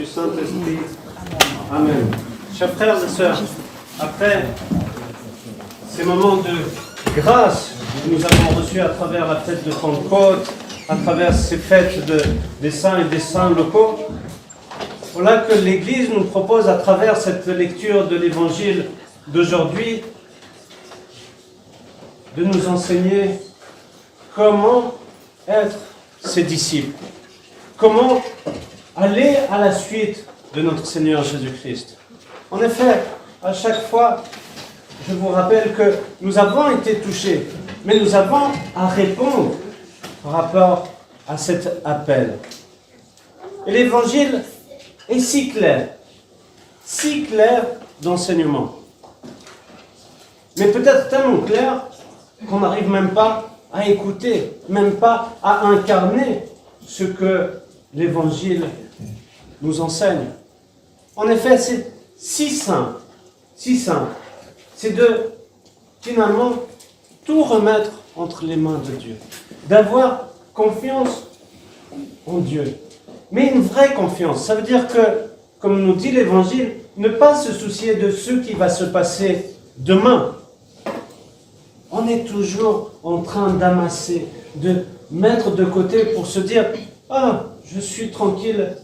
Du Saint-Esprit. Amen. Chers frères et sœurs, après ces moments de grâce que nous avons reçus à travers la fête de Pentecôte, à travers ces fêtes des saints et des saints locaux, voilà que l'Église nous propose à travers cette lecture de l'Évangile d'aujourd'hui de nous enseigner comment être ses disciples, comment aller à la suite de notre Seigneur Jésus-Christ. En effet, à chaque fois, je vous rappelle que nous avons été touchés, mais nous avons à répondre par rapport à cet appel. Et l'Évangile est si clair d'enseignement. Mais peut-être tellement clair qu'on n'arrive même pas à écouter, même pas à incarner ce que l'Évangile nous enseigne. En effet, c'est si simple, c'est de finalement tout remettre entre les mains de Dieu, d'avoir confiance en Dieu. Mais une vraie confiance, ça veut dire que, comme nous dit l'Évangile, ne pas se soucier de ce qui va se passer demain. On est toujours en train d'amasser, de mettre de côté pour se dire « Ah, je suis tranquille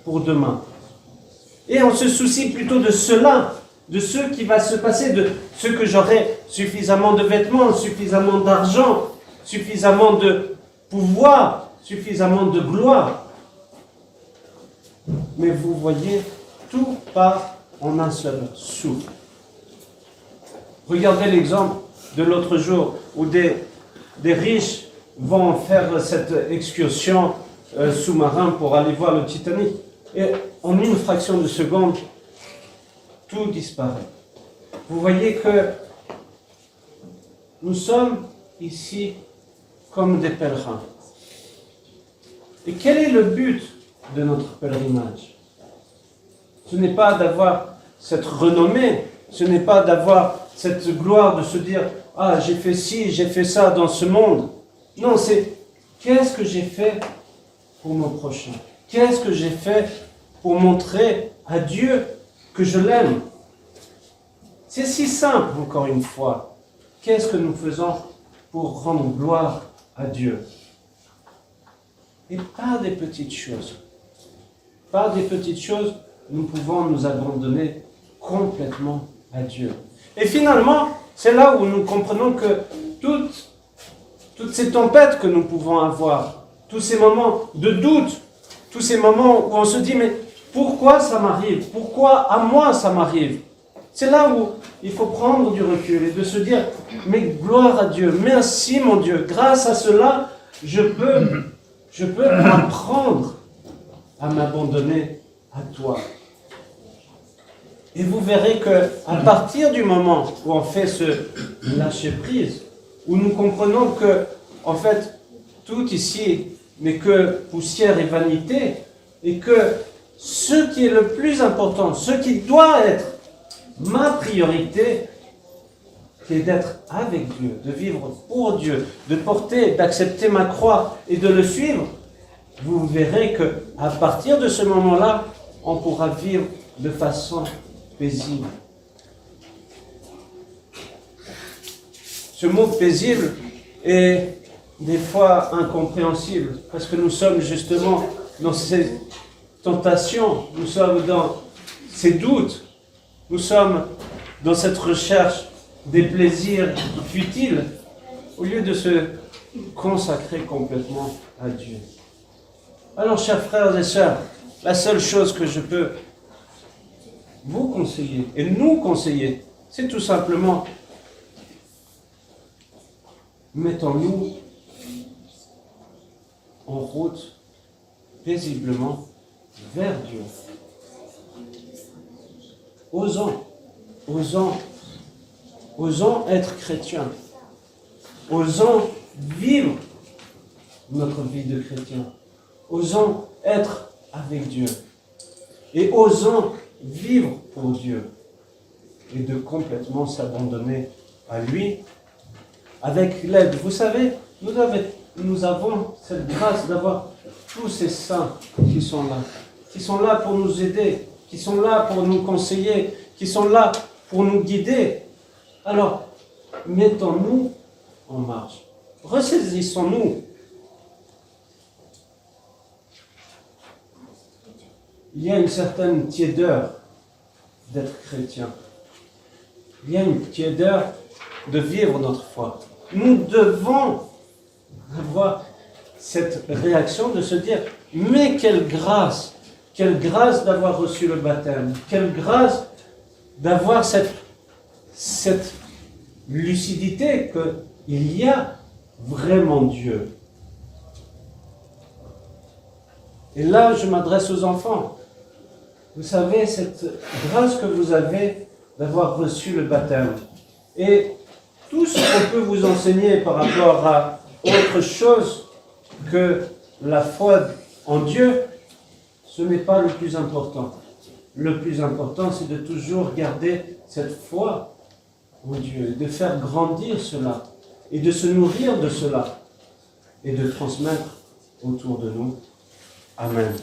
pour demain ». Et on se soucie plutôt de cela, de ce qui va se passer, de ce que j'aurai suffisamment de vêtements, suffisamment d'argent, suffisamment de pouvoir, suffisamment de gloire. Mais vous voyez, tout part en un seul souffle. Regardez l'exemple de l'autre jour où des riches vont faire cette excursion sous-marin pour aller voir le Titanic. Et en une fraction de seconde, tout disparaît. Vous voyez que nous sommes ici comme des pèlerins. Et quel est le but de notre pèlerinage? Ce n'est pas d'avoir cette renommée, ce n'est pas d'avoir cette gloire de se dire « Ah, j'ai fait ci, j'ai fait ça dans ce monde ». Non, c'est « Qu'est-ce que j'ai fait pour mon prochain? Qu'est-ce que j'ai fait pour montrer à Dieu que je l'aime ?» C'est si simple, encore une fois. Qu'est-ce que nous faisons pour rendre gloire à Dieu? Et par des petites choses. Par des petites choses, nous pouvons nous abandonner complètement à Dieu. Et finalement, c'est là où nous comprenons que toutes ces tempêtes que nous pouvons avoir, tous ces moments de doute, tous ces moments où on se dit, mais pourquoi ça m'arrive? Pourquoi à moi ça m'arrive? C'est là où il faut prendre du recul et de se dire, mais gloire à Dieu, merci mon Dieu, grâce à cela, je peux apprendre à m'abandonner à toi. Et vous verrez qu'à partir du moment où on fait ce lâcher-prise, où nous comprenons que, en fait, tout ici n'est que poussière et vanité, et que ce qui est le plus important, ce qui doit être ma priorité, c'est d'être avec Dieu, de vivre pour Dieu, de porter, d'accepter ma croix et de le suivre, vous verrez qu'à partir de ce moment-là, on pourra vivre de façon paisible. Ce mot paisible est des fois incompréhensible parce que nous sommes justement dans ces tentations, nous sommes dans ces doutes, nous sommes dans cette recherche des plaisirs futiles au lieu de se consacrer complètement à Dieu. Alors, chers frères et sœurs, la seule chose que je peux vous conseiller et nous conseiller, c'est tout simplement mettons-nous en route paisiblement vers Dieu. Osons être chrétiens. Osons vivre notre vie de chrétien. Osons être avec Dieu. Et osons vivre pour Dieu. Et de complètement s'abandonner à lui avec l'aide. Vous savez, nous avons cette grâce d'avoir tous ces saints qui sont là. qui sont là pour nous aider, qui sont là pour nous conseiller, qui sont là pour nous guider. Alors, mettons-nous en marche. Ressaisissons-nous. Il y a une certaine tiédeur d'être chrétien. Il y a une tiédeur de vivre notre foi. Nous devons avoir cette réaction de se dire, mais quelle grâce d'avoir reçu le baptême, quelle grâce d'avoir cette lucidité qu'il y a vraiment Dieu. Et là, je m'adresse aux enfants. Vous savez, cette grâce que vous avez d'avoir reçu le baptême. Et tout ce qu'on peut vous enseigner par rapport à autre chose que la foi en Dieu, ce n'est pas le plus important. Le plus important, c'est de toujours garder cette foi en Dieu, de faire grandir cela, et de se nourrir de cela, et de transmettre autour de nous. Amen.